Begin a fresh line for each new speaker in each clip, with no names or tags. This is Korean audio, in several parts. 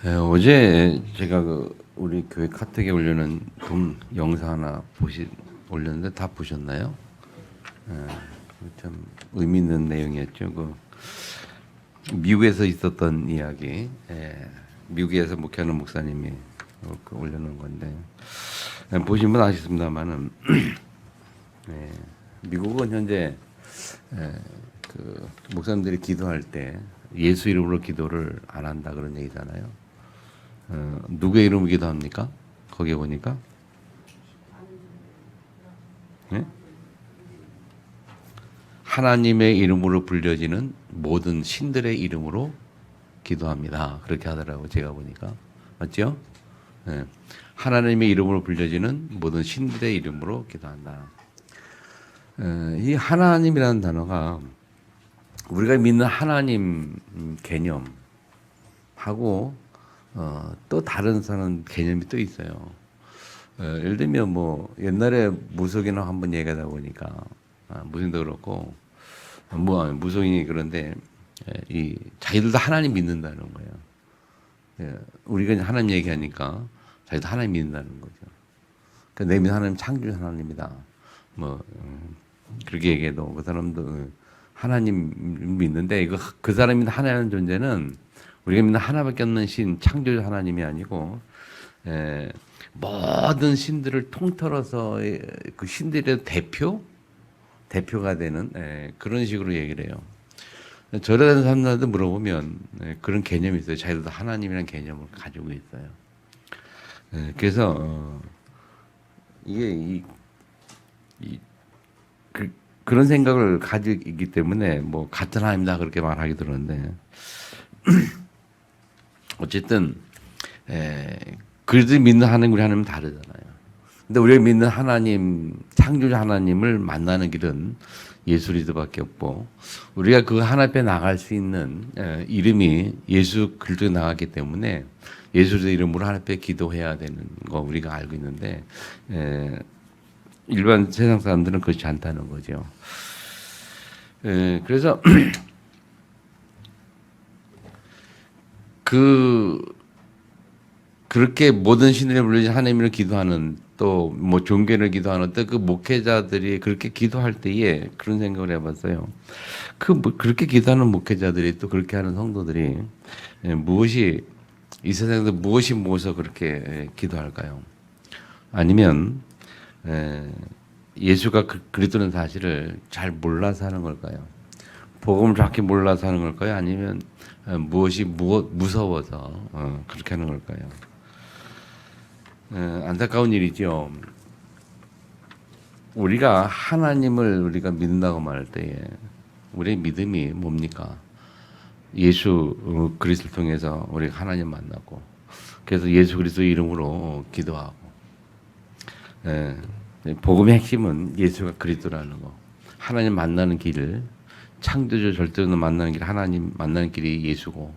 어제 제가 우리 교회 카톡에 올려놓은 영상 하나 올렸는데 다 보셨나요? 참 의미 있는 내용이었죠. 미국에서 있었던 이야기, 미국에서 목회하는 목사님이 올려놓은 건데 보시면 아시겠습니다만은 미국은 현재 목사님들이 기도할 때 예수 이름으로 기도를 안 한다 그런 얘기잖아요. 누구의 이름으로 기도합니까? 거기에 보니까 네? 하나님의 이름으로 불려지는 모든 신들의 이름으로 기도합니다. 그렇게 하더라고요. 제가 보니까 맞죠? 네. 하나님의 이름으로 불려지는 모든 신들의 이름으로 기도한다. 이 하나님이라는 단어가 우리가 믿는 하나님 개념하고 또 다른 사는 개념이 또 있어요. 예를 들면 옛날에 무속인을 한번 얘기하다 보니까 무속인도 그렇고 무속인이 그런데 이 자기들도 하나님 믿는다는 거예요. 우리가 하나님 얘기하니까 자기도 하나님 믿는다는 거죠. 그러니까 내 믿는 하나님 창조주 하나님이다. 그렇게 얘기해도 그 사람도 하나님 믿는데 그 사람이 믿는 하나님의 존재는 우리가 믿는 하나밖에 없는 신, 창조주 하나님이 아니고 모든 신들을 통틀어서 그 신들의 대표가 되는 그런 식으로 얘기를 해요. 절에다는 사람들한테 물어보면 그런 개념이 있어요. 자기들도 하나님이라는 개념을 가지고 있어요. 그래서 이게 그런 생각을 가지고 있기 때문에 같은 하나님이다 그렇게 말하기 들었는데 어쨌든 그들이 믿는 하나님 우리 하나님은 다르잖아요. 근데 우리가 믿는 하나님 창조주 하나님을 만나는 길은 예수 그리스도밖에 없고 우리가 그 하나님 앞에 나갈 수 있는 이름이 예수 그리스도에 나갔기 때문에 예수 그리스도 이름으로 하나님 앞에 기도해야 되는 거 우리가 알고 있는데 일반 세상 사람들은 그렇지 않다는 거죠. 그래서 그렇게 모든 신들에 불려진 하나님을 기도하는 또 종교를 기도하는 또 그 목회자들이 그렇게 기도할 때에 그런 생각을 해봤어요. 그렇게 기도하는 목회자들이 또 그렇게 하는 성도들이 이 세상에서 무엇이 모여서 그렇게 기도할까요? 아니면 예수가 그리스도는 사실을 잘 몰라서 하는 걸까요? 복음을 정확히 몰라서 하는 걸까요? 아니면 무엇이 무서워서 그렇게 하는 걸까요? 안타까운 일이죠. 우리가 하나님을 우리가 믿는다고 말할 때에 우리의 믿음이 뭡니까? 예수 그리스도를 통해서 우리가 하나님 만났고 그래서 예수 그리스도 이름으로 기도하고 복음의 핵심은 예수가 그리스도라는 거. 하나님 만나는 길을 창조주 절대로 만나는 길 하나님 만나는 길이 예수고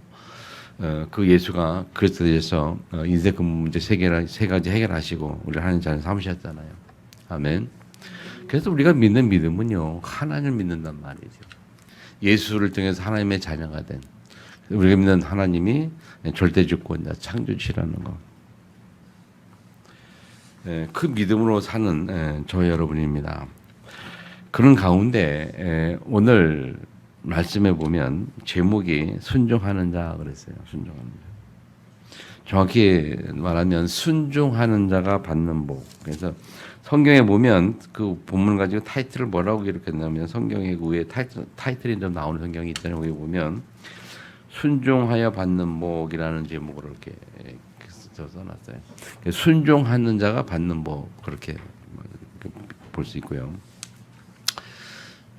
그 예수가 그리스도에서 인생 그 문제 세 가지 해결하시고 우리 하나님 잘 삼으셨잖아요. 아멘. 그래서 우리가 믿는 믿음은요 하나님을 믿는단 말이죠. 예수를 통해서 하나님의 자녀가 된 우리가 믿는 하나님이 절대주권자 창조주시라는 거. 그 믿음으로 사는 저희 여러분입니다. 그런 가운데 오늘 말씀해 보면 제목이 순종하는 자 그랬어요. 순종하는 자. 정확히 말하면 순종하는 자가 받는 복. 그래서 성경에 보면 그 본문 가지고 타이틀을 뭐라고 기록했냐면 성경의 그 위에 타이틀이 좀 나오는 성경이 있잖아요. 거기 보면 순종하여 받는 복이라는 제목으로 이렇게 써놨어요. 순종하는 자가 받는 복 그렇게 볼 수 있고요.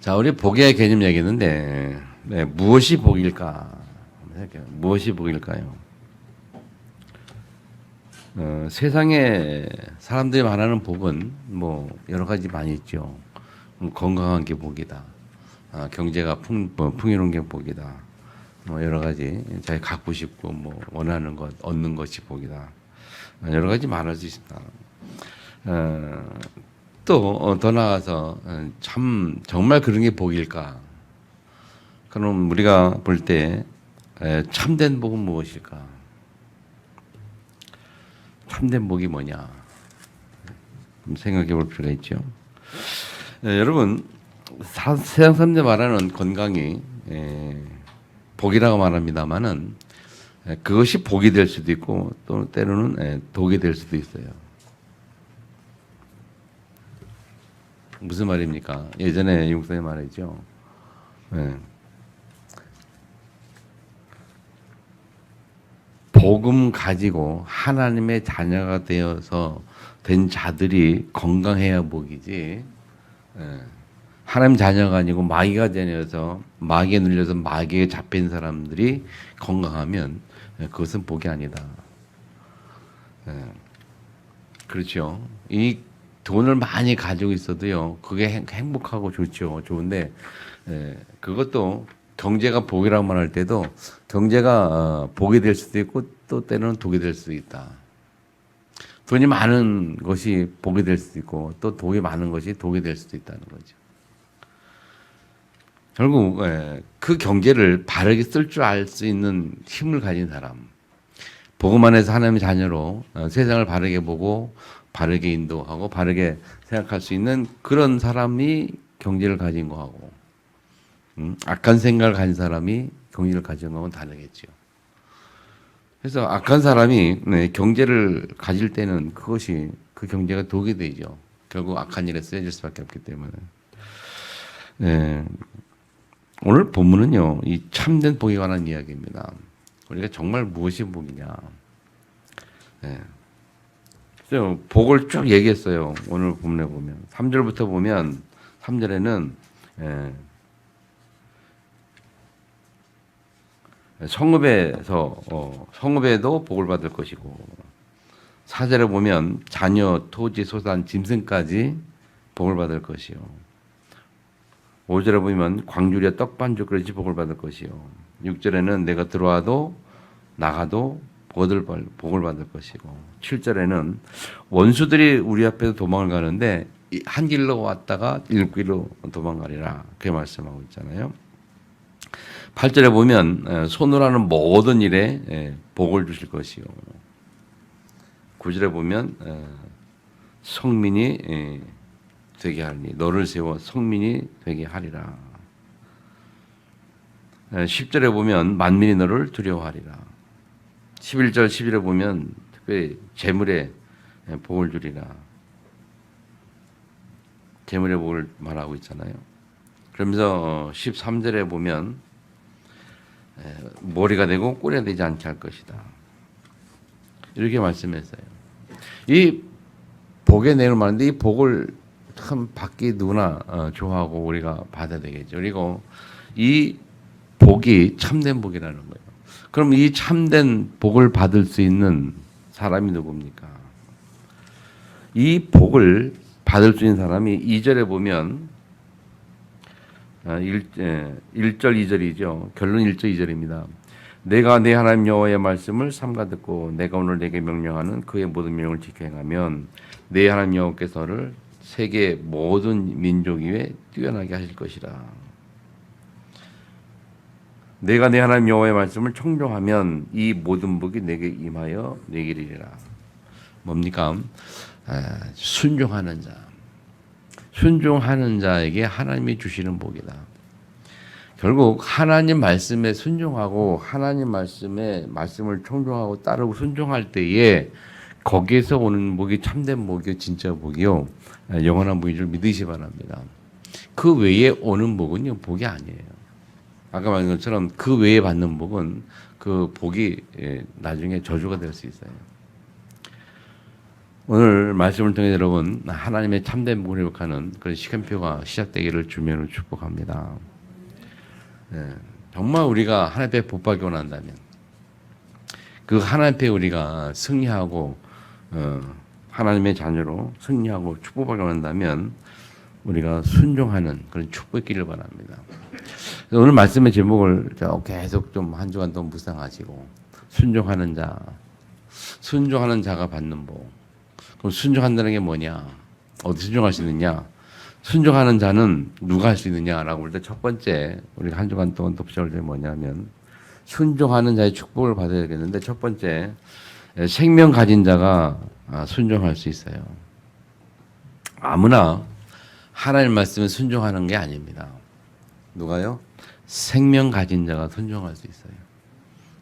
자, 우리 복의 개념 얘기했는데 무엇이 복일까? 무엇이 복일까요? 세상에 사람들이 말하는 복은 여러 가지 많이 있죠. 건강한 게 복이다. 경제가 풍요로운 게 복이다. 여러 가지 자기 갖고 싶고 원하는 것 얻는 것이 복이다. 여러 가지 말할 수 있습니다. 또 더 나아가서 정말 그런 게 복일까? 그럼 우리가 볼 때 참된 복은 무엇일까? 참된 복이 뭐냐? 생각해 볼 필요가 있죠. 여러분, 세상 사람들 말하는 건강이 복이라고 말합니다만은 그것이 복이 될 수도 있고 또 때로는 독이 될 수도 있어요. 무슨 말입니까? 예전에 용사님 말했죠. 복음 가지고 하나님의 자녀가 되어서 된 자들이 건강해야 복이지. 하나님 자녀가 아니고 마귀가 되어서 마귀에 눌려서 마귀에 잡힌 사람들이 건강하면 그것은 복이 아니다. 그렇죠. 이 돈을 많이 가지고 있어도요, 그게 행복하고 좋죠. 좋은데 그것도 경제가 복이라고 말할 때도 경제가 복이 될 수도 있고 또 때로는 독이 될 수도 있다. 돈이 많은 것이 복이 될 수도 있고 또 돈이 많은 것이 독이 될 수도 있다는 거죠. 결국 그 경제를 바르게 쓸 줄 알 수 있는 힘을 가진 사람, 복음 안에서 하나님의 자녀로 세상을 바르게 보고 바르게 인도하고 바르게 생각할 수 있는 그런 사람이 경제를 가진 거하고 악한 생각을 가진 사람이 경제를 가진 거하고는 다르겠죠. 그래서 악한 사람이 경제를 가질 때는 그것이 그 경제가 독이 되죠. 결국 악한 일에 쓰여질 수밖에 없기 때문에. 오늘 본문은요, 이 참된 복에 관한 이야기입니다. 우리가 정말 무엇이 복이냐. 그래서 복을 쭉 얘기했어요. 오늘 본문에 보면 3절부터 보면 3절에는 성읍에도 복을 받을 것이고 4절에 보면 자녀, 토지, 소산, 짐승까지 복을 받을 것이요. 5절에 보면 광주리와 떡반죽 그릇이 복을 받을 것이요. 6절에는 내가 들어와도 나가도 복을 받을 것이고 7절에는 원수들이 우리 앞에서 도망을 가는데 한 길로 왔다가 일곱 길로 도망가리라 그렇게 말씀하고 있잖아요. 8절에 보면 손으로 하는 모든 일에 복을 주실 것이요. 9절에 보면 성민이 되게 하리니 너를 세워 성민이 되게 하리라. 10절에 보면 만민이 너를 두려워하리라. 11절 11절에 보면 특별히 재물에 복을 주리라. 재물의 복을 말하고 있잖아요. 그러면서 13절에 보면 머리가 되고 꼬리가 되지 않게 할 것이다. 이렇게 말씀했어요. 이 복의 내용을 말하는데 이 복을 참 받기 누구나 좋아하고 우리가 받아야 되겠죠. 그리고 이 복이 참된 복이라는 거예요. 그럼 이 참된 복을 받을 수 있는 사람이 누굽니까? 이 복을 받을 수 있는 사람이 2절에 보면 1절 2절이죠. 결론 1절 2절입니다. 내가 내 하나님 여호와의 말씀을 삼가 듣고 내가 오늘 내게 명령하는 그의 모든 명령을 지켜 행하면 내 하나님 여호와께서를 세계 모든 민족 위에 뛰어나게 하실 것이라. 내가 내 하나님 여호와의 말씀을 청종하면 이 모든 복이 내게 임하여 내게 이르리라. 뭡니까? 순종하는 자. 순종하는 자에게 하나님이 주시는 복이다. 결국 하나님 말씀에 순종하고 하나님 말씀을 청종하고 따르고 순종할 때에 거기에서 오는 복이 참된 복이요, 진짜 복이요, 영원한 복인 줄 믿으시 바랍니다. 그 외에 오는 복은요, 복이 아니에요. 아까 말한 것처럼 그 외에 받는 복은 그 복이 나중에 저주가 될 수 있어요. 오늘 말씀을 통해 여러분 하나님의 참된 복을 회복하는 그런 시간표가 시작되기를 주면으로 축복합니다. 정말 우리가 하나님 앞에 복 받기 원한다면 그 하나님 앞에 우리가 승리하고 하나님의 자녀로 승리하고 축복받기 원한다면 우리가 순종하는 그런 축복의 길을 바랍니다. 오늘 말씀의 제목을 계속 좀 한 주간 동안 묵상하시고 순종하는 자가 받는 복. 그럼 순종한다는 게 뭐냐? 어디 순종할 수 있느냐? 순종하는 자는 누가 할 수 있느냐라고 볼 때 첫 번째 우리가 한 주간 동안 덮쳐올 때 뭐냐면 순종하는 자의 축복을 받아야 되겠는데 첫 번째 생명 가진 자가 순종할 수 있어요. 아무나 하나님 말씀에 순종하는 게 아닙니다. 누가요? 생명 가진 자가 순종할 수 있어요.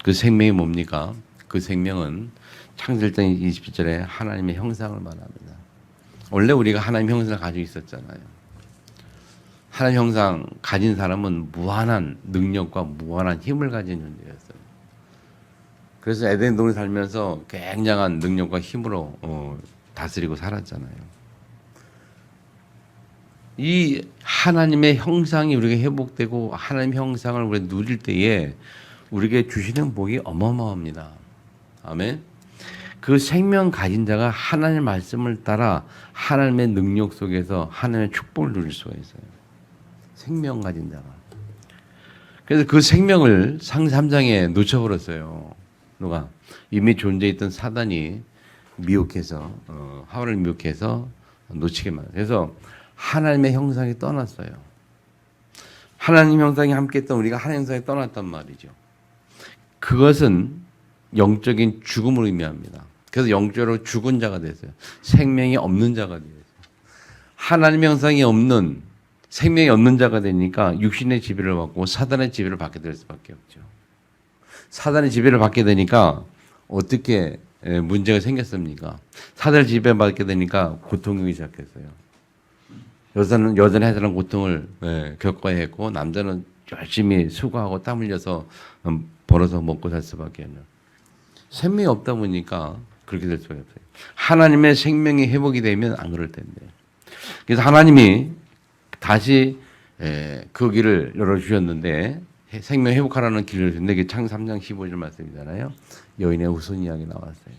그 생명이 뭡니까? 그 생명은 창세기장 27절에 하나님의 형상을 말합니다. 원래 우리가 하나님 형상을 가지고 있었잖아요. 하나님 형상 가진 사람은 무한한 능력과 무한한 힘을 가진 존재였어요. 그래서 에덴 동에 살면서 굉장한 능력과 힘으로 다스리고 살았잖아요. 이 하나님의 형상이 우리에게 회복되고 하나님의 형상을 우리가 누릴 때에 우리에게 주시는 복이 어마어마합니다. 아멘. 그 생명 가진 자가 하나님의 말씀을 따라 하나님의 능력 속에서 하나님의 축복을 누릴 수가 있어요. 생명 가진 자가. 그래서 그 생명을 창세기 3장에 놓쳐버렸어요. 누가? 이미 존재했던 사단이 미혹해서 하와를 미혹해서 놓치게 만들어요. 그래서 하나님의 형상이 떠났어요. 하나님 형상이 함께했던 우리가 하나님 형상이 떠났단 말이죠. 그것은 영적인 죽음을 의미합니다. 그래서 영적으로 죽은 자가 됐어요. 생명이 없는 자가 됐어요. 하나님 형상이 없는 생명이 없는 자가 되니까 육신의 지배를 받고 사단의 지배를 받게 될 수밖에 없죠. 사단의 지배를 받게 되니까 어떻게 문제가 생겼습니까? 사단의 지배를 받게 되니까 고통이 시작했어요. 여자는 해서는 고통을 겪어야 했고 남자는 열심히 수고하고 땀 흘려서 벌어서 먹고 살 수밖에 없는. 생명이 없다 보니까 그렇게 될 수밖에 없어요. 하나님의 생명이 회복이 되면 안 그럴 텐데. 그래서 하나님이 다시 그 길을 열어주셨는데 생명 회복하라는 길을 주셨는데 이게 창세기 3장 15절 말씀이잖아요. 여인의 후손 이야기 나왔어요.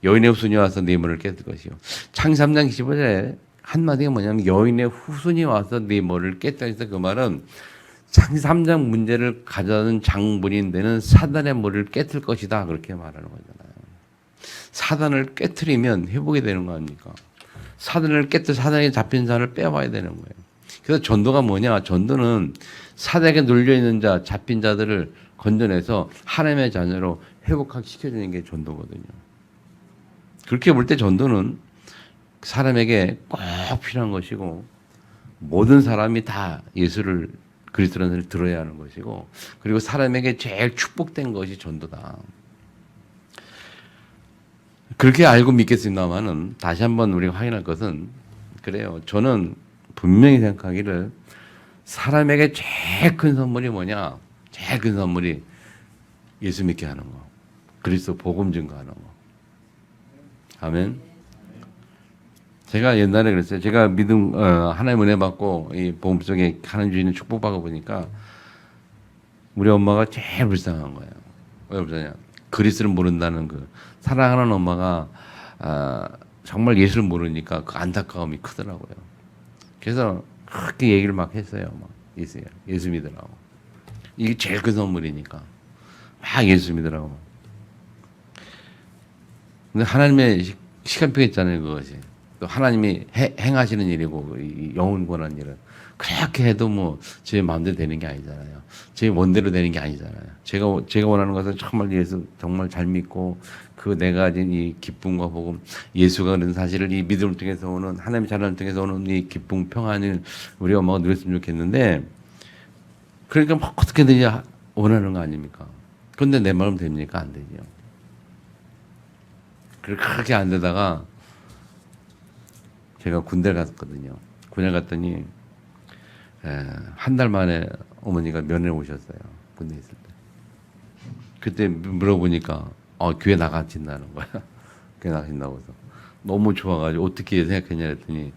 여인의 후손이 와서 네 머리를 깼을 것이요. 창세기 3장 15절에 한마디가 뭐냐면 여인의 후손이 와서 네 머리를 깼다 해서 그 말은 창세기 3장 문제를 가져다는 장본인되는 사단의 머리를 깨틀 것이다 그렇게 말하는 거잖아요. 사단을 깨트리면 회복이 되는 거 아닙니까? 사단을 깨뜨려 사단에 잡힌 자를 빼와야 되는 거예요. 그래서 전도가 뭐냐? 전도는 사단에게 눌려있는 자, 잡힌 자들을 건져내서 하나님의 자녀로 회복시켜주는 게 전도거든요. 그렇게 볼 때 전도는 사람에게 꼭 필요한 것이고 모든 사람이 다 예수를 그리스도를 들어야 하는 것이고 그리고 사람에게 제일 축복된 것이 전도다. 그렇게 알고 믿겠습니다만은 다시 한번 우리가 확인할 것은 그래요. 저는 분명히 생각하기를 사람에게 제일 큰 선물이 뭐냐? 제일 큰 선물이 예수 믿게 하는 거. 그리스도 복음 증거하는 거. 아멘. 제가 옛날에 그랬어요. 제가 믿음, 하나님 은혜 받고, 이 복음 속에 하나님 주시는 축복받아 보니까, 우리 엄마가 제일 불쌍한 거예요. 왜 불쌍해요? 그리스도를 모른다는 사랑하는 엄마가, 정말 예수를 모르니까 그 안타까움이 크더라고요. 그래서 그렇게 얘기를 막 했어요. 막, 예수 믿으라고. 이게 제일 큰 선물이니까. 막 예수 믿으라고. 근데 하나님의 시간표가 있잖아요, 그것이. 또 하나님이 행하시는 일이고 영원권한 일은 그렇게 해도 뭐 제 마음대로 되는 게 아니잖아요. 제 원대로 되는 게 아니잖아요. 제가 원하는 것은 정말 예수 정말 잘 믿고 그 내가 가진 이 기쁨과 복음 예수가 그런 사실을 이 믿음을 통해서 오는 하나님의 자녀를 통해서 오는 이 기쁨 평안을 우리 엄마가 누렸으면 좋겠는데 그러니까 뭐 어떻게든지 원하는 거 아닙니까? 그런데 내 마음 됩니까? 안 되죠. 그렇게 안 되다가 제가 군대를 갔거든요. 군대 갔더니 한 달 만에 어머니가 면회 오셨어요. 군대에 있을 때. 그때 물어보니까 교회 나가신다는 거야. 교회 나가신다고 해서 너무 좋아가지고 어떻게 생각했냐 했더니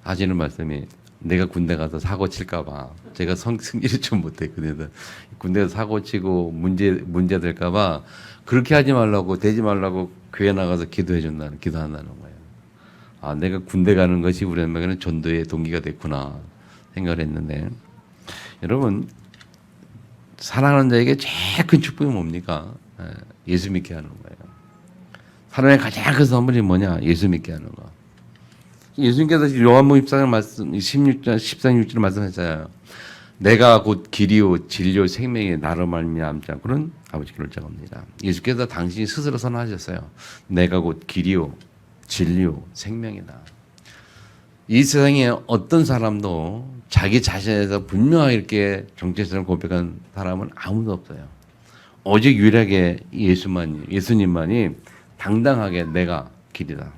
하시는 말씀이 내가 군대 가서 사고 칠까 봐 제가 승리를 좀 못했거든요. 군대에서 사고 치고 문제 될까 봐 그렇게 하지 말라고 되지 말라고 교회 나가서 기도한다는 거예요. 아, 내가 군대 가는 것이 우리 엄마에게는 전도의 동기가 됐구나 생각을 했는데 여러분 사랑하는 자에게 제일 큰 축복이 뭡니까? 예수 믿게 하는 거예요. 사람의 가장 큰 선물이 뭐냐? 예수 믿게 하는 거. 예수님께서 요한복음 14장 말씀 16절 13, 16절 말씀하셨잖아요. 내가 곧 길이요 진리요 생명이 나로 말미암자 그런 아버지께 올자겁니다. 예수께서 당신이 스스로 선언하셨어요. 내가 곧 길이요 진리요 생명이다. 이 세상에 어떤 사람도 자기 자신에서 분명하게 이렇게 정체성을 고백한 사람은 아무도 없어요. 오직 유일하게 예수님만이 당당하게 내가 길이다.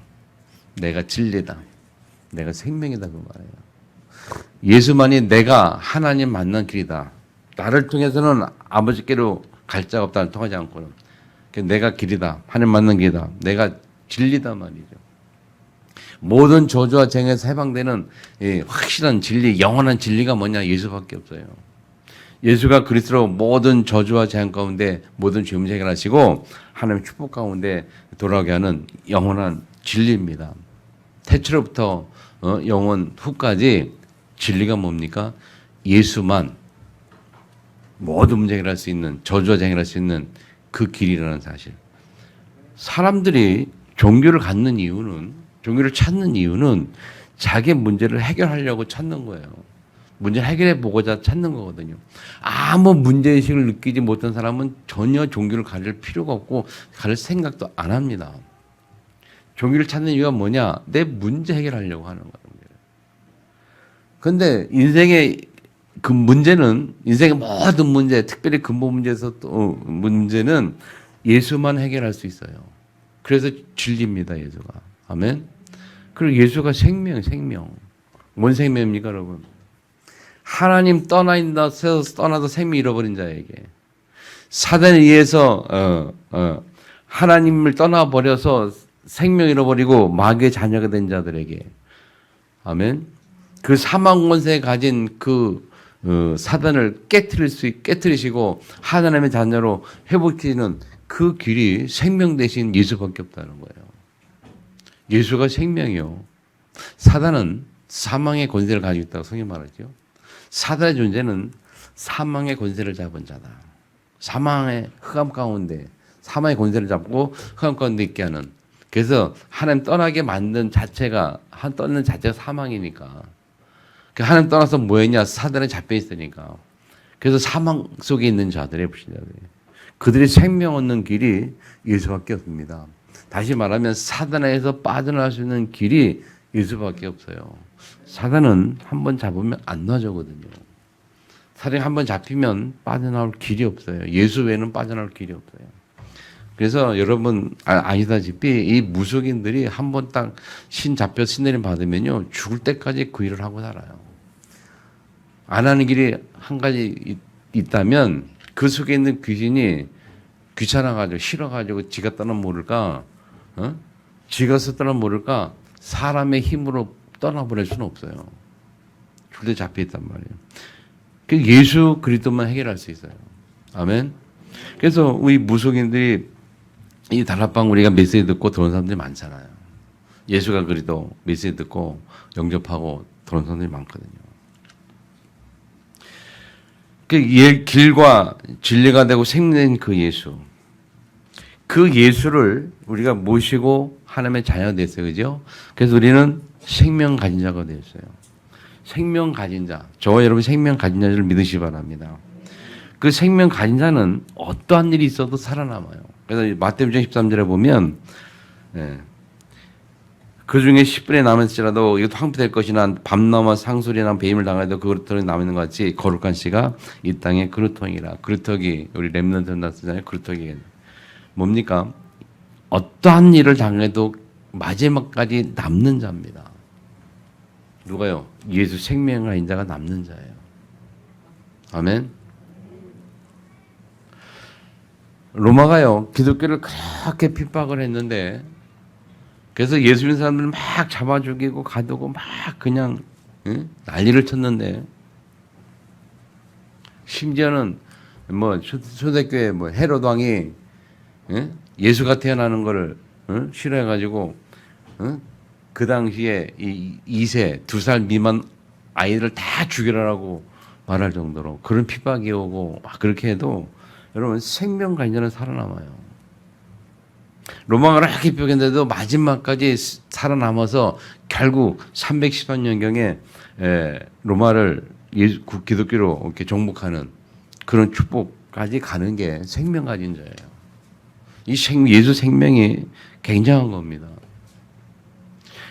내가 진리다. 내가 생명이다 그 말이에요. 예수만이 내가 하나님 만난 길이다. 나를 통해서는 아버지께로 갈 자가 없다. 통하지 않고는. 내가 길이다. 하나님 만난 길이다. 내가 진리다 말이죠. 모든 저주와 쟁에서 해방되는 확실한 진리, 영원한 진리가 뭐냐? 예수밖에 없어요. 예수가 그리스도로 모든 저주와 재앙 가운데 모든 죄 문제 해결하시고 하나님의 축복 가운데 돌아오게 하는 영원한 진리입니다. 태초로부터 영원 후까지 진리가 뭡니까? 예수만 모든 문제 해결할 수 있는 저주와 재앙 해결할 수 있는 그 길이라는 사실. 사람들이 종교를 찾는 이유는 자기 문제를 해결하려고 찾는 거예요. 문제를 해결해 보고자 찾는 거거든요. 아무 문제의식을 느끼지 못한 사람은 전혀 종교를 가질 필요가 없고 가질 생각도 안 합니다. 종교를 찾는 이유가 뭐냐? 내 문제 해결하려고 하는 거예요. 그런데 인생의 그 문제는 인생의 모든 문제, 특별히 근본 문제에서 또 문제는 예수만 해결할 수 있어요. 그래서 진리입니다, 예수가. 아멘. 그리고 예수가 생명. 뭔 생명입니까, 여러분? 하나님 떠나서 생명 잃어버린 자에게 사단에 의해서 하나님을 떠나버려서 생명 잃어버리고 마귀의 자녀가 된 자들에게 아멘. 그 사망 권세에 가진 그 사단을 깨트리시고 하나님의 자녀로 회복시키는 그 길이 생명 대신 예수밖에 없다는 거예요. 예수가 생명이요. 사단은 사망의 권세를 가지고 있다고 성경이 말하죠. 사단의 존재는 사망의 권세를 잡은 자다. 사망의 흑암 가운데 사망의 권세를 잡고 흑암 가운데 있게 하는. 그래서 하나님 떠나게 만든 자체가 떠나는 자체가 사망이니까. 하나님 떠나서 뭐했냐? 사단에 잡혀 있으니까. 그래서 사망 속에 있는 자들의 불신자들. 그들이 생명 얻는 길이 예수밖에 없습니다. 다시 말하면 사단에서 빠져나갈 수 있는 길이 예수밖에 없어요. 사단은 한번 잡으면 안 놔주거든요. 사단이 한번 잡히면 빠져나올 길이 없어요. 예수 외에는 빠져나올 길이 없어요. 그래서 여러분 아시다시피 이 무속인들이 한번 딱 신 잡혀 신내림 받으면요 죽을 때까지 그 일을 하고 살아요. 안 하는 길이 한 가지 있다면 그 속에 있는 귀신이 귀찮아가지고 싫어가지고 지가 떠나 모를까, 지가 떠나 모를까 사람의 힘으로 떠나보낼 수는 없어요. 둘 다 잡혀 있단 말이에요. 그 예수 그리스도만 해결할 수 있어요. 아멘. 그래서 우리 무속인들이 이 다락방 우리가 메시지 듣고 들어온 사람들이 많잖아요. 예수가 그리스도 메시지 듣고 영접하고 들어온 사람들이 많거든요. 그 길과 진리가 되고 생명인 그 예수. 그 예수를 우리가 모시고 하나님의 자녀가 됐어요. 그죠? 그래서 우리는 생명 가진 자가 되었어요. 생명 가진 자. 저와 여러분 생명 가진 자를 믿으시기 바랍니다. 그 생명 가진 자는 어떠한 일이 있어도 살아남아요. 그래서 마태복음 13절에 보면 그 중에 10분의 남을지라도 이것도 황폐될 것이나 밤나마 상소리나 배임을 당하여도 그 그루터기 남는 것 같이 거룩한 씨가 이 땅의 그루터기라. 그루터기 우리 렘넌트 한다 쓰잖아요. 그루터기 뭡니까? 어떠한 일을 당해도 마지막까지 남는 자입니다. 누가요? 예수 생명을 가진 자가 남는 자예요. 아멘. 로마가요 기독교를 그렇게 핍박을 했는데 그래서 예수 믿는 사람들을 막 잡아 죽이고 가두고 막 그냥 난리를 쳤는데 심지어는 뭐 초대교회 뭐 헤롯 왕이 예수가 태어나는 거를 싫어해가지고 그 당시에 이 2세 2살 미만 아이들을 다 죽이라고 말할 정도로 그런 핍박이 오고 막 그렇게 해도 여러분 생명 간절은 살아남아요. 로마가 그렇게 핍박했는데도 마지막까지 살아남아서 결국 313년경에 로마를 기독교로 이렇게 정복하는 그런 축복까지 가는 게 생명 가진 자예요. 예수 생명이 굉장한 겁니다.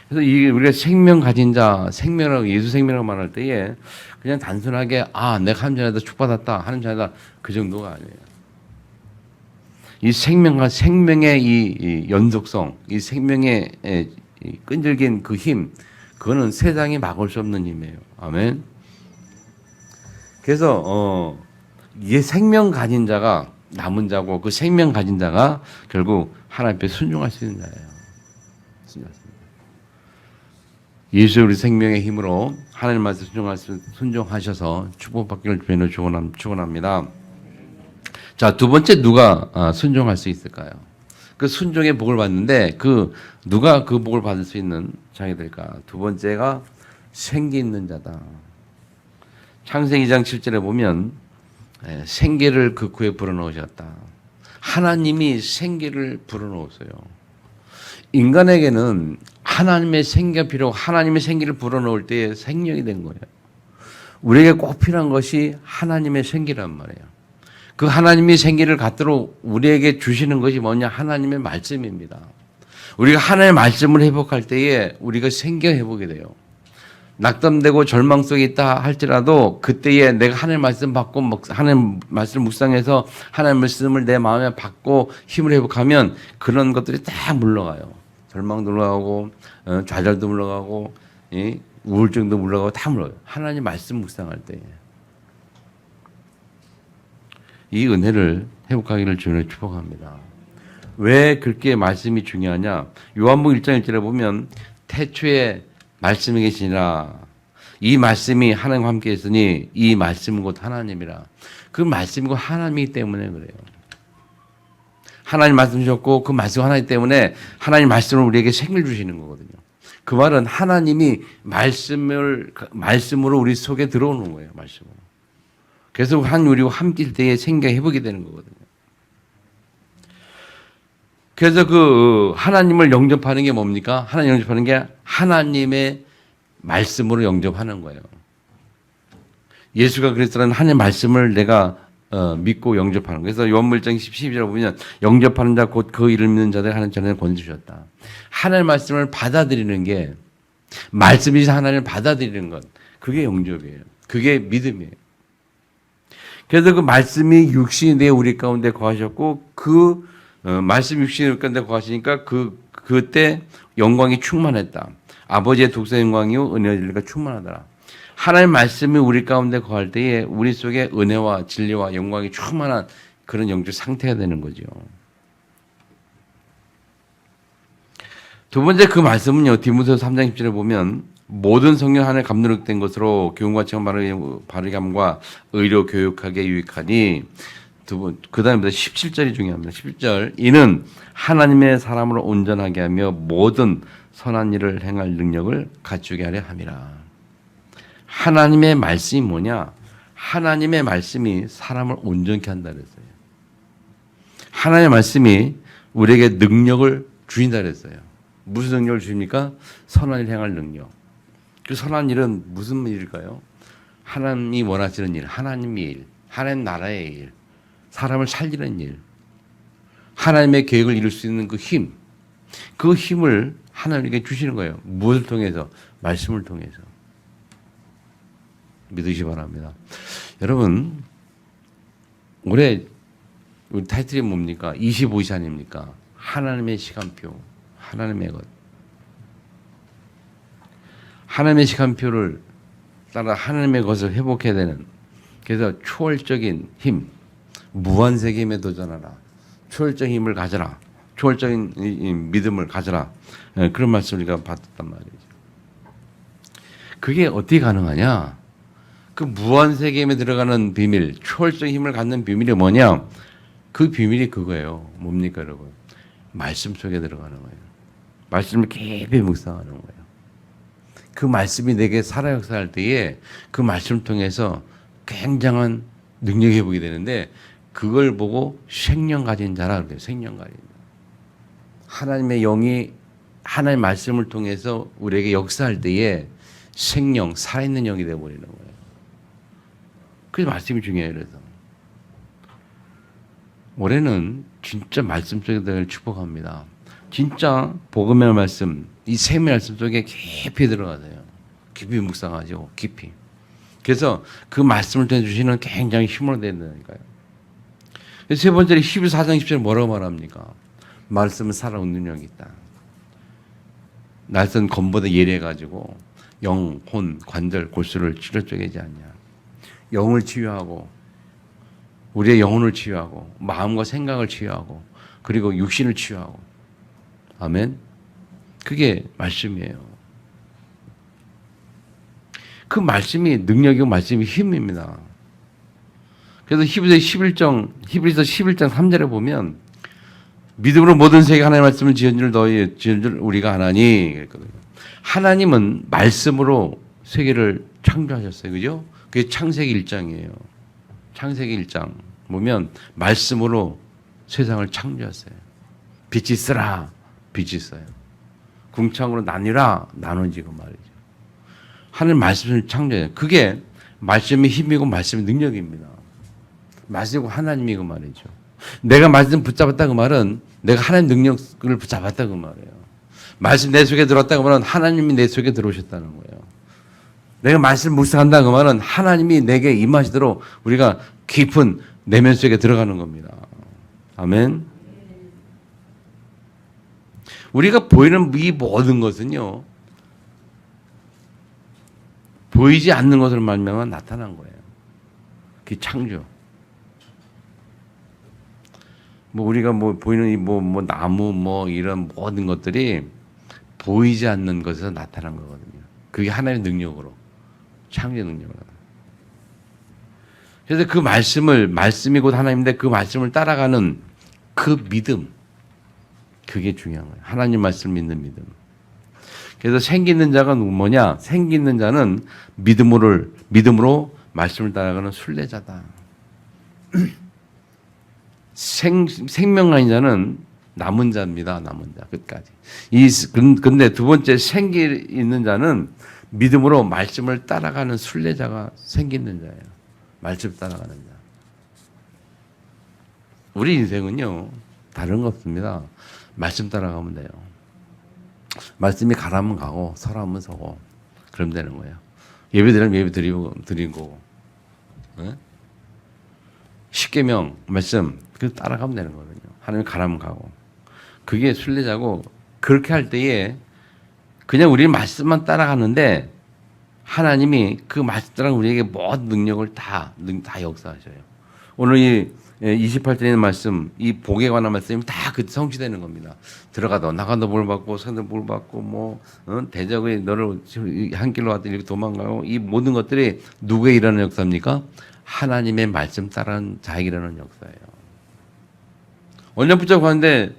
그래서 우리가 생명 가진 자, 생명이라고 예수 생명이라고 말할 때에 그냥 단순하게 내가 한 잔에다 축받았다 하는 잔에다 그 정도가 아니에요. 이 생명과 생명의 이 연속성, 이 생명의 이 끈질긴 그 힘, 그거는 세상이 막을 수 없는 힘이에요. 아멘. 그래서 이 생명 가진 자가 남은 자고 그 생명 가진 자가 결국 하나님 앞에 순종할 수 있는 자예요. 예수 우리 생명의 힘으로 하나님 말씀 순종하셔서 축복받기를 주님으로 축원합니다. 자, 두 번째 누가 순종할 수 있을까요? 그 순종의 복을 받는데 누가 그 복을 받을 수 있는 자가 될까? 두 번째가 생기 있는 자다. 창세기 2장 7절에 보면 생기를 그 구에 불어넣으셨다. 하나님이 생기를 불어넣었어요. 인간에게는 하나님의 생기가 필요하고 하나님의 생기를 불어넣을 때 생명이 된 거예요. 우리에게 꼭 필요한 것이 하나님의 생기란 말이에요. 그 하나님의 생기를 갖도록 우리에게 주시는 것이 뭐냐? 하나님의 말씀입니다. 우리가 하나님의 말씀을 회복할 때에 우리가 생기가 회복이 돼요. 낙담되고 절망 속에 있다 할지라도 그때에 내가 하나님의 말씀 받고 하나님의 말씀을 묵상해서 하나님의 말씀을 내 마음에 받고 힘을 회복하면 그런 것들이 딱 물러가요. 절망도 물러가고 좌절도 물러가고 우울증도 물러가고 다 물러가요. 하나님 말씀 묵상할 때에. 이 은혜를 회복하기를 주님을 축복합니다. 왜 그렇게 말씀이 중요하냐? 요한복음 1장 1절에 보면 태초에 말씀이 계시니라. 이 말씀이 하나님과 함께 있으니 이 말씀은 곧 하나님이라. 그 말씀이 곧 하나님이기 때문에 그래요. 하나님 말씀 주셨고 그 말씀 하나님 때문에 하나님 말씀을 우리에게 생을 주시는 거거든요. 그 말은 하나님이 말씀으로 우리 속에 들어오는 거예요. 말씀으로. 그래서 우리와 함께 일 때에 생기가 회복이 되는 거거든요. 그래서 그 하나님을 영접하는 게 뭡니까? 하나님 영접하는 게 하나님의 말씀으로 영접하는 거예요. 예수가 그랬더니 하나님의 말씀을 내가 믿고 영접하는 거예요. 그래서 요한복음 1장 12절에 보면 영접하는 자 곧 그 이를 믿는 자들 하나님 전에 권세 주셨다. 하나님의 말씀을 받아들이는 게 말씀이 하나님을 받아들이는 것 그게 영접이에요. 그게 믿음이에요. 그래서 그 말씀이 육신이 되어 우리 가운데 거하셨고 그 말씀 육신이 우리 가운데 거하시니까 그때 영광이 충만했다. 아버지의 독생 영광이요 은혜와 진리가 충만하더라. 하나님의 말씀이 우리 가운데 거할 때에 우리 속에 은혜와 진리와 영광이 충만한 그런 영적 상태가 되는 거죠. 두 번째 그 말씀은요. 디모데후서 3장 10절에 보면 모든 성령 하나님 감동된 것으로 교훈과 체험 바르게 함과 의로 교육하게 유익하니 그 다음에 17절이 중요합니다. 17절 이는 하나님의 사람으로 온전하게 하며 모든 선한 일을 행할 능력을 갖추게 하려 함이라. 하나님의 말씀이 뭐냐? 하나님의 말씀이 사람을 온전케 한다 그랬어요. 하나님의 말씀이 우리에게 능력을 주인다 그랬어요. 무슨 능력을 주십니까? 선한 일 행할 능력. 그 선한 일은 무슨 일일까요? 하나님이 원하시는 일, 하나님의 일, 하나님 나라의 일, 사람을 살리는 일, 하나님의 계획을 이룰 수 있는 그 힘, 그 힘을 하나님께 주시는 거예요. 무엇을 통해서? 말씀을 통해서. 믿으시기 바랍니다. 여러분, 올해 우리 타이틀이 뭡니까? 25시 아닙니까? 하나님의 시간표, 하나님의 것. 하나님의 시간표를 따라 하나님의 것을 회복해야 되는, 그래서 초월적인 힘, 무한세계 힘에 도전하라. 초월적인 힘을 가져라. 초월적인 믿음을 가져라. 그런 말씀을 우리가 받았단 말이죠. 그게 어떻게 가능하냐? 그 무한세계에 들어가는 비밀, 초월적인 힘을 갖는 비밀이 뭐냐? 그 비밀이 그거예요. 뭡니까, 여러분? 말씀 속에 들어가는 거예요. 말씀을 깊이 묵상하는 거예요. 그 말씀이 내게 살아 역사할 때에 그 말씀을 통해서 굉장한 능력이 회복이 되는데 그걸 보고 생명 가진 자라 그래요. 생명 가진 자. 하나님의 영이 하나님의 말씀을 통해서 우리에게 역사할 때에 생명, 살아있는 영이 되어버리는 거예요. 그게 말씀이 중요해요. 그래서 올해는 진짜 말씀 속에 늘 축복합니다. 진짜 복음의 말씀, 이 세 말씀 속에 깊이 들어가세요. 깊이 묵상하죠. 깊이. 그래서 그 말씀을 통해 주시는 굉장히 힘으로 된다니까요. 세 번째로 12사장 10절 뭐라고 말합니까? 말씀은 살아온 능력이 있다. 날선 검보다 예리해가지고 영, 혼, 관절, 골수를 치료 쪼개지 않냐. 영을 치유하고 우리의 영혼을 치유하고 마음과 생각을 치유하고 그리고 육신을 치유하고 아멘. 그게 말씀이에요. 그 말씀이 능력이고 말씀이 힘입니다. 그래서 히브리서 11장 3절에 보면 믿음으로 모든 세계 하나님의 말씀을 지은 줄 우리가 아나니 그랬거든요. 하나님은 말씀으로 세계를 창조하셨어요. 그죠? 그게 창세기 1장이에요. 창세기 1장 보면 말씀으로 세상을 창조했어요. 빛이 있으라 빛이 있어요. 궁창으로 나뉘라 나눠지고 말이죠. 하나님 말씀을 창조해요. 그게 말씀의 힘이고 말씀의 능력입니다. 말씀이고 하나님이고 말이죠. 내가 말씀 붙잡았다 그 말은 내가 하나님 능력을 붙잡았다 그 말이에요. 말씀 내 속에 들어왔다 그 말은 하나님이 내 속에 들어오셨다는 거예요. 내가 말씀 묵상한다 그 말은 하나님이 내게 임하시도록 우리가 깊은 내면 속에 들어가는 겁니다. 아멘. 우리가 보이는 이 모든 것은요. 보이지 않는 것으로 말미암아 나타난 거예요. 그 창조. 뭐 우리가 뭐 보이는 이 뭐 나무 뭐 이런 모든 것들이 보이지 않는 것에서 나타난 거거든요. 그게 하나님의 능력으로 창조 능력으로. 그래서 그 말씀이 곧 하나님인데 그 말씀을 따라가는 그 믿음 그게 중요한 거예요. 하나님 말씀을 믿는 믿음. 그래서 생기 있는 자가 뭐냐? 생기 있는 자는 믿음으로 말씀을 따라가는 순례자다. 생명 아닌 자는 남은 자입니다. 남은 자 끝까지. 근데 두 번째 생기 있는 자는 믿음으로 말씀을 따라가는 순례자가 생기 있는 자예요. 말씀 따라가는 자. 우리 인생은요 다른 거 없습니다. 말씀 따라가면 돼요. 말씀이 가라면 가고 서라면 서고 그러면 되는 거예요. 예배드리면 예배 드리는 거고 십계명 말씀 그 따라가면 되는 거거든요. 하나님 가라면 가고 그게 순례자고 그렇게 할 때에 그냥 우리 말씀만 따라가는데 하나님이 그 말씀 따라 우리에게 모든 능력을 다 역사하셔요. 오늘 이 28절에 있는 말씀, 이 복에 관한 말씀이 다 그때 성취되는 겁니다. 들어가도 나가도 뭘 받고 서도 뭘 받고 대적이 너를 한 길로 왔더니 이렇게 도망가고 이 모든 것들이 누구에 일어나는 역사입니까? 하나님의 말씀 따르는 자에게 일어나는 역사예요. 언약 붙잡고 가는데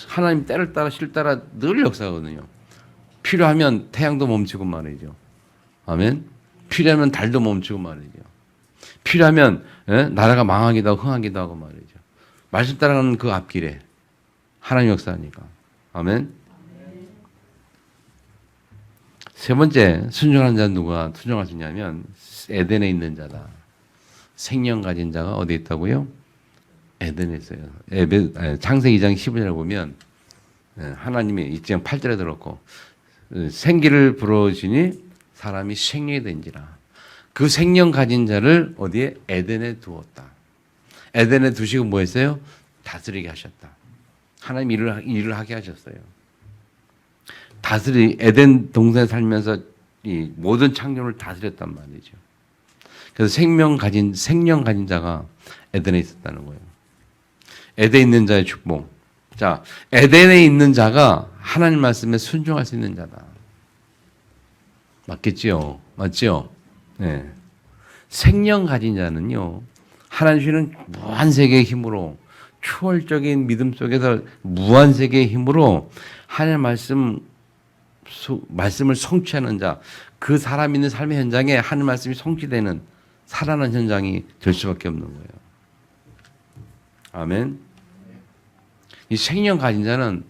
하나님 때를 따라 실 따라 늘 역사거든요. 필요하면 태양도 멈추고 말이죠. 아멘. 필요하면 달도 멈추고 말이죠. 필요하면 나라가 망하기도 하고 흥하기도 하고 말이죠. 말씀 따라가는 그 앞길에 하나님 역사니까. 아멘. 세 번째 순종하는 자는 누가 순종할 수 있냐면 에덴에 있는 자다. 생명 가진 자가 어디에 있다고요? 에덴에 있어요. 창세기 2장 15절에 보면 하나님이 2장 8절에 들었고 생기를 불어주시니 사람이 생명이 된지라. 그 생명 가진 자를 어디에? 에덴에 두었다. 에덴에 두시고 뭐 했어요? 다스리게 하셨다. 하나님 일을 하게 하셨어요. 에덴 동산에 살면서 이 모든 창조를 다스렸단 말이죠. 그래서 생명 가진 자가 에덴에 있었다는 거예요. 에덴에 있는 자의 축복. 자, 에덴에 있는 자가 하나님 말씀에 순종할 수 있는 자다. 맞겠지요? 맞죠? 네. 생명 가진 자는요, 하나님 주시는 무한세계의 힘으로, 초월적인 믿음 속에서 무한세계의 힘으로 하나님 말씀을 성취하는 자, 그 사람 있는 삶의 현장에 하나님 말씀이 성취되는 살아나는 현장이 될 수밖에 없는 거예요. 아멘. 이 생명 가진 자는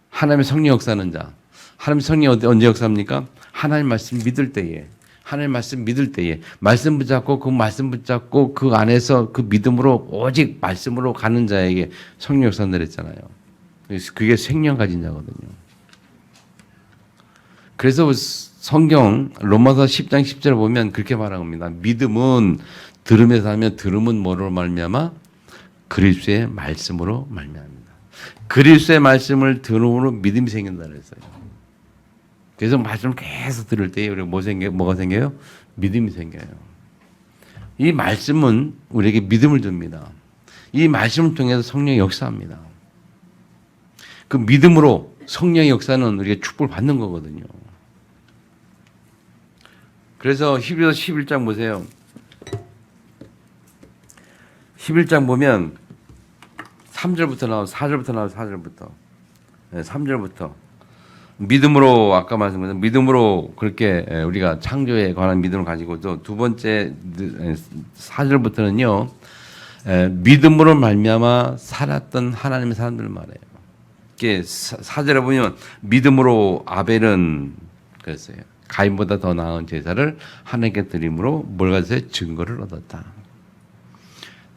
하나님의 성령 역사하는 자. 하나님의 성령이 언제 역사합니까? 하나님 말씀 믿을 때에, 하나님의 말씀 믿을 때에 말씀 붙잡고 그 말씀 붙잡고 그 안에서 그 믿음으로 오직 말씀으로 가는 자에게 성령 역사 내렸잖아요. 그게 생명 가진 자거든요. 그래서 성경 로마서 10장 10절을 보면 그렇게 말하는 겁니다. 믿음은 들음에서 하면 들음은 뭐로 말미암아? 그리스도의 말씀으로 말미암습니다. 그리스도의 말씀을 들음으로 믿음이 생긴다 그랬어요. 그래서 말씀을 계속 들을 때 우리가 뭐가 생겨요? 믿음이 생겨요. 이 말씀은 우리에게 믿음을 줍니다. 이 말씀을 통해서 성령이 역사합니다. 그 믿음으로 성령의 역사는 우리가 축복을 받는 거거든요. 그래서 히브리서 11장 보세요. 11장 보면 3절부터 나와요. 4절부터 나와요. 4절부터. 네, 3절부터. 믿음으로 아까 말씀드린 믿음으로 그렇게 우리가 창조에 관한 믿음을 가지고 또 두 번째 4절부터는요. 믿음으로 말미암아 살았던 하나님의 사람들을 말해요. 이게 4절에 보면 믿음으로 아벨은 그랬어요. 가인보다 더 나은 제사를 하나님께 드림으로 뭘 가졌어요? 증거를 얻었다.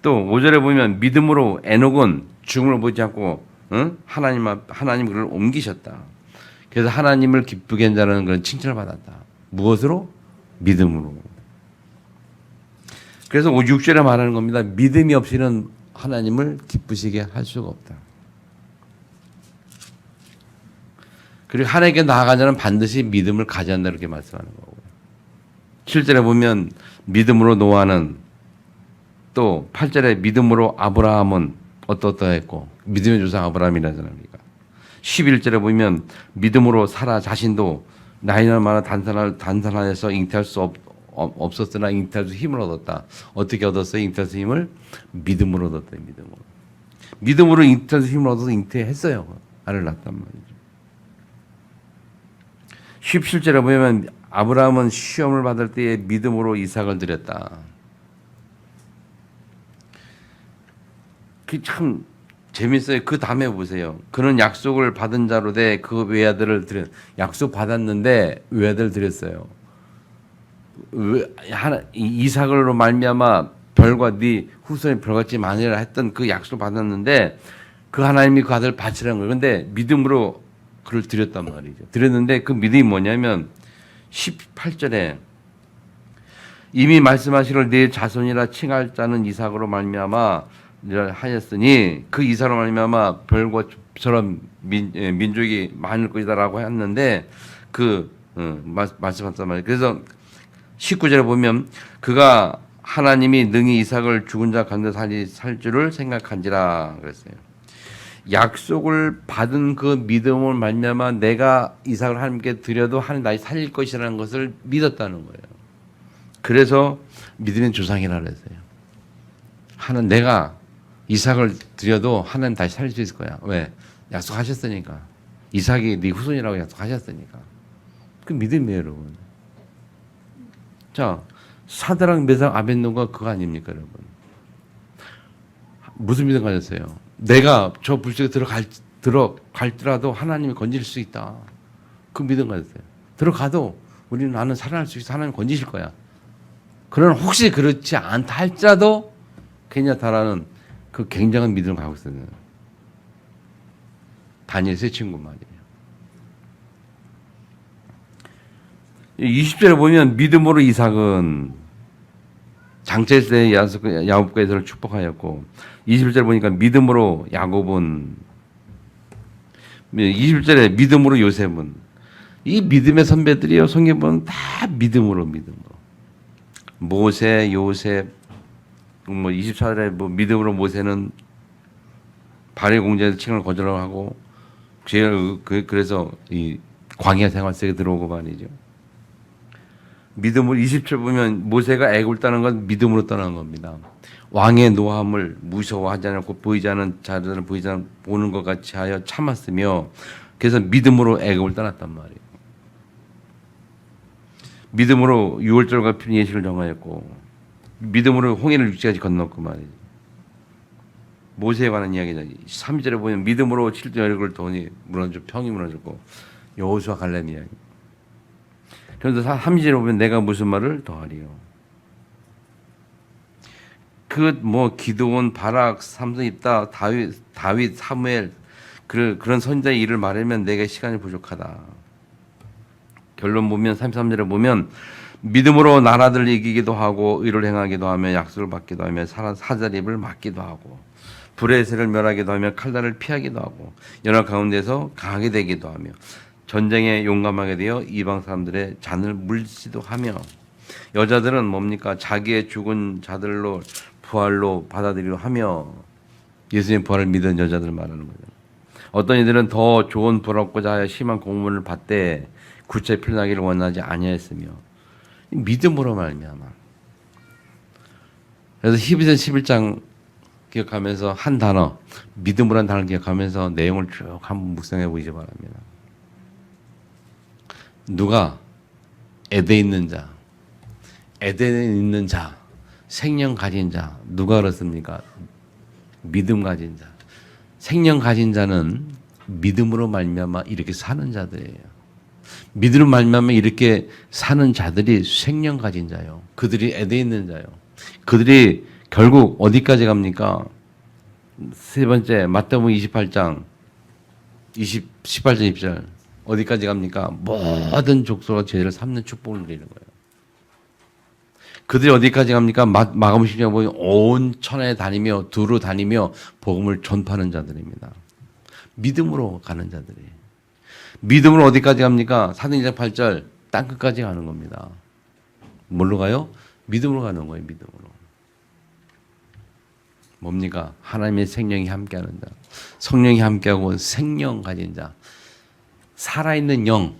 또 5절에 보면 믿음으로 에녹은 죽음을 보지 않고 하나님 그를 옮기셨다. 그래서 하나님을 기쁘게 한다는 그런 칭찬을 받았다. 무엇으로? 믿음으로. 그래서 6절에 말하는 겁니다. 믿음이 없이는 하나님을 기쁘시게 할 수가 없다. 그리고 하나님께 나아가는 자는 반드시 믿음을 가져야 한다 이렇게 말씀하는 거고요. 7절에 보면 믿음으로 노아는 또 8절에 믿음으로 아브라함은 어떠했고 믿음의 조상 아브라함이라잖아요. 우리가. 11절에 보면 믿음으로 사라 자신도 나이나 많아 단산하여서 잉태할 수 없었으나 잉태할 수 힘을 얻었다. 어떻게 얻었어요? 잉태할 수 힘을? 믿음으로 얻었다. 믿음으로 잉태할 수 힘을 얻어서 잉태했어요. 아를 낳았단 말이죠. 17절에 보면 아브라함은 시험을 받을 때에 믿음으로 이삭을 드렸다. 그 참 재밌어요. 그 다음에 보세요. 그는 약속을 받은 자로 돼 그 외아들을 약속 받았는데 외아들을 드렸어요. 이삭으로 말미암아 별과 네 후손이 별같이 많으리라 했던 그 약속을 받았는데 그 하나님이 그 아들을 바치라는 거예요. 그런데 믿음으로 그를 드렸단 말이죠. 드렸는데 그 믿음이 뭐냐면 18절에 이미 말씀하시기를 네 자손이라 칭할 자는 이삭으로 말미암아 하였으니 그 이삭으로 말미암아 별과 저런 민족이 많을 것이다라고 했는데 말씀하셨단 말이에요. 그래서 19절에 보면 그가 하나님이 능히 이삭을 죽은 자 가운데 살 줄을 생각한지라 그랬어요. 약속을 받은 그 믿음을 말미암아 내가 이삭을 하나님께 드려도 하나님 나를 살릴 것이라는 것을 믿었다는 거예요. 그래서 믿음의 조상이라 그랬어요. 하나님 내가 이삭을 드려도 하나님 다시 살릴 수 있을 거야. 왜? 약속하셨으니까. 이삭이 네 후손이라고 약속하셨으니까. 그 믿음이에요, 여러분. 자, 사드락 메삭 아벳노가 그거 아닙니까, 여러분? 무슨 믿음 가졌어요? 내가 저 불속에 들어갈지라도 하나님이 건질 수 있다. 그 믿음 가졌어요. 들어가도 나는 살아날 수 있어. 하나님 건지실 거야. 그러나 혹시 그렇지 않다 할지라도 괜찮다라는 그 굉장한 믿음을 가지고 있어요. 다니엘 세 친구 말이에요. 20절에 보면 믿음으로 이삭은 장차했을 때 야곱과 에서를 축복하였고 21절에 보니까 믿음으로 야곱은 21절에 믿음으로 요셉은 이 믿음의 선배들이요. 성경 보면 다 믿음으로 모세, 요셉 24절에 믿음으로 모세는 바알 공자에서 칭을 거절하고 그래서 이 광야 생활 속에 들어오고 말이죠. 믿음으로 20절 보면 모세가 애굽을 떠난 건 믿음으로 떠난 겁니다. 왕의 노함을 무서워하지 않고 보이지 않은 자들을 보이지 않는 보는 것 같이 하여 참았으며 그래서 믿음으로 애굽을 떠났단 말이에요. 믿음으로 6월절과 핀 예식을 정하였고 믿음으로 홍해를 6지까지 건넜고 말이에요. 모세에 관한 이야기죠. 3절에 보면 믿음으로 7대 여리고를 돈이 무너졌고 평이 무너졌고 여호수아 갈렙 이야기. 그래서 3절에 보면 내가 무슨 말을 더하리요. 그 뭐 기드온, 바락, 삼손, 입다, 다윗, 사무엘 그런 선지자의 일을 말하면 내게 시간이 부족하다. 결론 보면 33절에 보면 믿음으로 나라들을 이기기도 하고 의를 행하기도 하며 약속을 받기도 하며 사자립을 막기도 하고 불의 새를 멸하기도 하며 칼날을 피하기도 하고 연합 가운데서 강하게 되기도 하며 전쟁에 용감하게 되어 이방 사람들의 잔을 물지도 하며 여자들은 뭡니까? 자기의 죽은 자들로 부활로 받아들이려 하며 예수님 부활을 믿은 여자들 말하는 거죠. 어떤 이들은 더 좋은 부활을 얻고자 하여 심한 공문을 받되 구체 표현하기를 원하지 아니하였으며 믿음으로 말미암아. 그래서 히브리서 11장 기억하면서 한 단어 믿음으로라는 단어를 기억하면서 내용을 쭉 한번 묵상해 보시기 바랍니다. 누가 에덴에 있는 자, 에덴에 있는 자, 생명 가진 자 누가 그렇습니까? 믿음 가진 자. 생명 가진 자는 믿음으로 말미암아 이렇게 사는 자들이에요. 믿음으로 말미암아 이렇게 사는 자들이 생명 가진 자요. 그들이 에덴에 있는 자요. 그들이 결국 어디까지 갑니까? 세 번째 마태복음 28장 18절 20절 어디까지 갑니까? 모든 족속과 죄를 삼는 축복을 누리는 거예요. 그들이 어디까지 갑니까? 마가복음 10장에 보면 온 천하에 다니며 두루 다니며 복음을 전파하는 자들입니다. 믿음으로 가는 자들이. 믿음으로 어디까지 갑니까? 사도행전 8절 땅끝까지 가는 겁니다. 뭘로 가요? 믿음으로 가는 거예요. 믿음으로. 뭡니까? 하나님의 생명이 함께하는 자. 성령이 함께하고 생명 가진 자. 살아있는 영.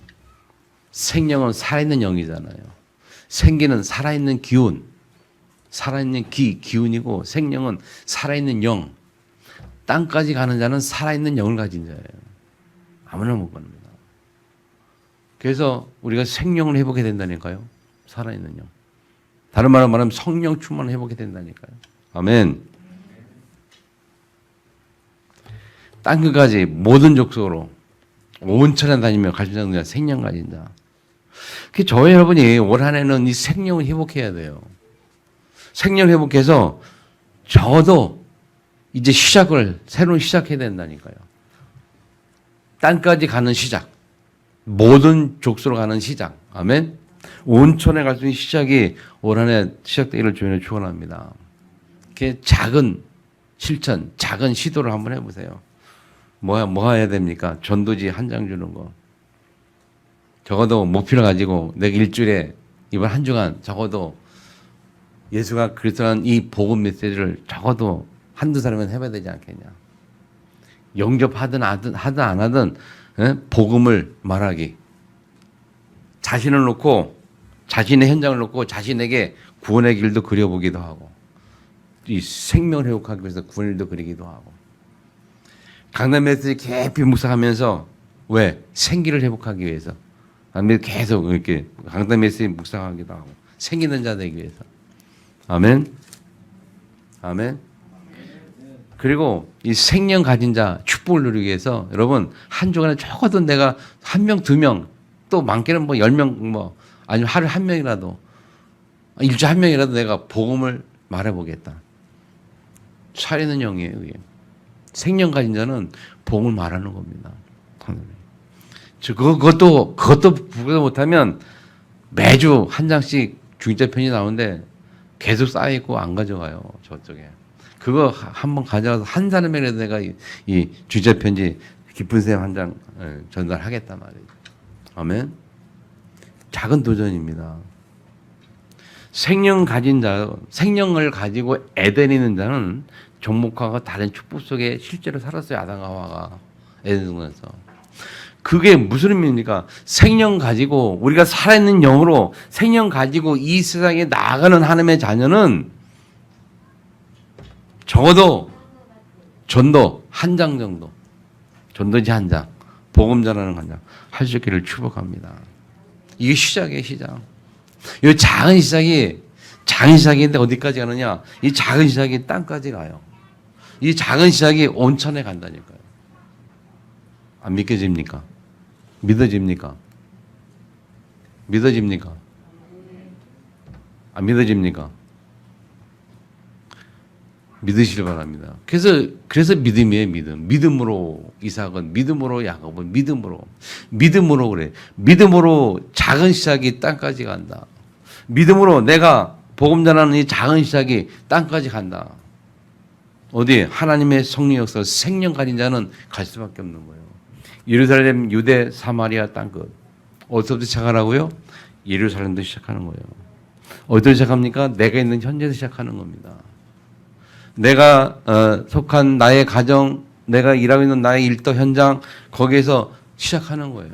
생명은 살아있는 영이잖아요. 생기는 살아있는 기운. 살아있는 기운이고 생명은 살아있는 영. 땅까지 가는 자는 살아있는 영을 가진 자예요. 아무나 못 갑니다. 그래서 우리가 생명을 회복해야 된다니까요. 살아있는 영. 다른 말로 말하면 성령 충만을 회복해야 된다니까요. 아멘. 땅끝까지 모든 족속으로 온 천에 다니며 가진 자 생명 가진 자. 그 저희 여러분이 올 한 해는 이 생명을 회복해야 돼요. 생명을 회복해서 적어도 이제 새로운 시작해야 된다니까요. 땅까지 가는 시작. 모든 족속으로 가는 시작. 아멘. 온천에 갈 수 있는 시작이 올 한 해 시작되기를 주님의 축원합니다. 그 작은 실천, 작은 시도를 한번 해보세요. 뭐 해야 됩니까? 전도지 한 장 주는 거. 적어도 목표를 가지고 내가 일주일에 이번 한 주간 적어도 예수가 그리스도라는 이 복음 메시지를 적어도 한두 사람은 해봐야 되지 않겠냐. 영접하든 안 하든 복음을 말하기. 자신을 놓고 자신의 현장을 놓고 자신에게 구원의 길도 그려보기도 하고 이 생명을 회복하기 위해서 구원의 길도 그리기도 하고 강단 메시지 깊이 묵상하면서 왜? 생기를 회복하기 위해서 계속 이렇게 강단 메시지 묵상하기도 하고 생기는 자 되기 위해서 아멘. 아멘. 그리고 이 생명 가진 자 축복을 누리기 위해서 여러분 한 주간에 적어도 내가 한 명, 두 명 또 많게는 뭐 10명 아니면 하루에 한 명이라도 일주일에 한 명이라도 내가 복음을 말해보겠다. 살리는 영이에요. 그게. 생명 가진 자는 복음을 말하는 겁니다. 그것도 못하면 매주 한 장씩 중자 편지 나오는데 계속 쌓여있고 안 가져가요. 저쪽에. 그거 한번 가져가서 한 사람에게라도 내가 이 주제 편지 기쁜 셈 한 장 전달하겠단 말이에요. 아멘. 작은 도전입니다. 생명을 가지고 에덴에 있는 자는 종목화가 다른 축복 속에 실제로 살았어요. 아담과 하와가 에덴 동산에서. 그게 무슨 의미입니까? 생명 가지고 우리가 살아있는 영으로 생명 가지고 이 세상에 나아가는 하나님의 자녀는 적어도 전도 한 장 정도, 전도지 한 장, 복음 전하는 한 장 할 수 있기를 축복합니다. 이게 시작이에요, 시작. 이 작은 시작인데 어디까지 가느냐? 이 작은 시작이 땅까지 가요. 이 작은 시작이 온천에 간다니까요. 안 믿겨집니까? 믿어집니까? 믿어집니까? 안 믿어집니까? 믿으시길 바랍니다. 그래서 믿음이에요, 믿음. 믿음으로 이삭은, 믿음으로 야곱은, 믿음으로 그래. 믿음으로 작은 시작이 땅까지 간다. 믿음으로 내가 복음 전하는 이 작은 시작이 땅까지 간다. 어디? 하나님의 성령 역사, 생명 가진 자는 갈 수밖에 없는 거예요. 예루살렘, 유대, 사마리아 땅 끝. 어디서부터 시작하라고요? 예루살렘도 시작하는 거예요. 어디서 시작합니까? 내가 있는 현재에서 시작하는 겁니다. 내가 속한 나의 가정, 내가 일하고 있는 나의 일터 현장, 거기에서 시작하는 거예요.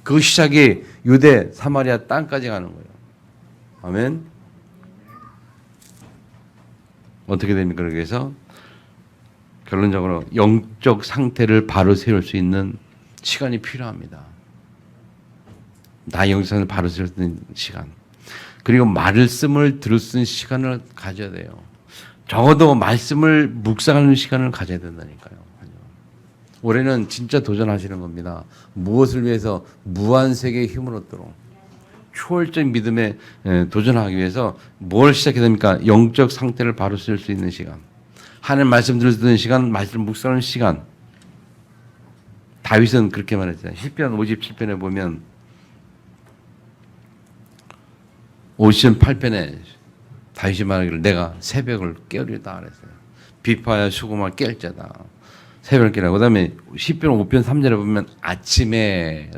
그 시작이 유대, 사마리아 땅까지 가는 거예요. 아멘. 어떻게 됩니까? 그래서 결론적으로 영적 상태를 바로 세울 수 있는 시간이 필요합니다. 나의 영적 상태를 바로 세울 수 있는 시간. 그리고 말씀을 들을 수 있는 시간을 가져야 돼요. 적어도 말씀을 묵상하는 시간을 가져야 된다니까요. 올해는 진짜 도전하시는 겁니다. 무엇을 위해서? 무한세계의 힘을 얻도록. 초월적 믿음에 도전하기 위해서 뭘 시작해야 됩니까? 영적 상태를 바로 쓸 수 있는 시간. 하나님 말씀 들을 수 있는 시간, 말씀 묵상하는 시간. 다윗은 그렇게 말했잖아요. 시편 57편에 보면 58편에 다윗이 말하기를 내가 새벽을 깨우리다 그랬어요. 비파야 수고만 깰 자다. 새벽을 깨라. 그 다음에 시편 5편 3절에 보면 아침에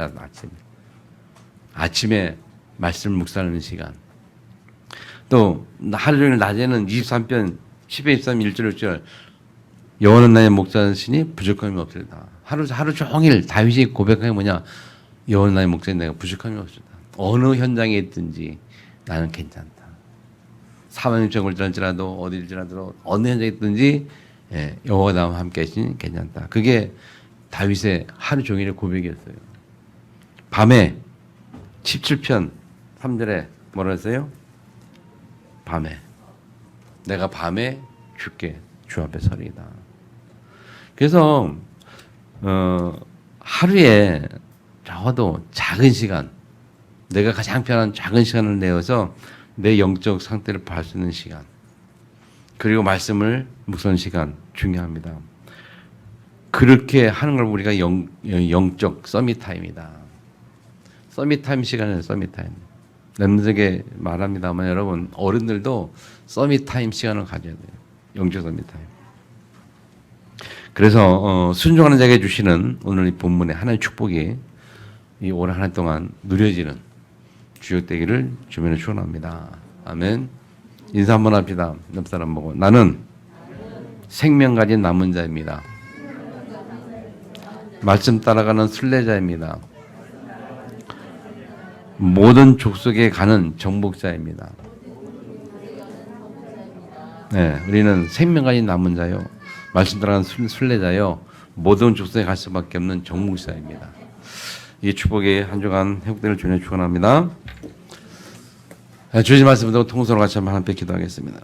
말씀 묵상하는 시간. 또 하루 종일 낮에는 23편 10편 23, 1절 6절 여호와는 나의 목자시니 부족함이 없으리다. 하루 종일 다윗이 고백한 게 뭐냐? 여호와는 나의 목자니 내가 부족함이 없으리다. 어느 현장에 있든지 나는 괜찮다. 사망의 병을 지날지라도 어딜지라도 어느 현장에 있든지 여호와가 나와 함께 하시니 괜찮다. 그게 다윗의 하루 종일의 고백이었어요. 밤에 17편 3절에 뭐라 했어요? 밤에 내가 밤에 주께 주 앞에 서리이다. 그래서 하루에 적어도 작은 시간, 내가 가장 편한 작은 시간을 내어서 내 영적 상태를 볼 수 있는 시간, 그리고 말씀을 묵상하는 시간 중요합니다. 그렇게 하는 걸 우리가 영적 서밋타임이다. 서밋타임 시간은 서밋타임. 렘넌트에게 말합니다만 여러분 어른들도 서밋타임 시간을 가져야 돼요. 영적 서밋타임. 그래서 순종하는 자에게 주시는 오늘 이 본문의 하나의 축복이 이 올 한 해 동안 누려지는 주역되기를 주변에 축원합니다. 아멘. 인사 한번 합시다. 옆 사람 보고 나는 생명 가진 남은 자입니다. 말씀 따라가는 순례자입니다. 모든 족속에 가는 정복자입니다. 네, 우리는 생명 가진 남은 자요, 말씀 따라가는 순례자요, 모든 족속에 갈 수밖에 없는 정복자입니다. 이 축복의 한 주간 회복되는 주님의 축원합니다. 주신 말씀 듣고 통성으로 같이 한번 함께 기도하겠습니다.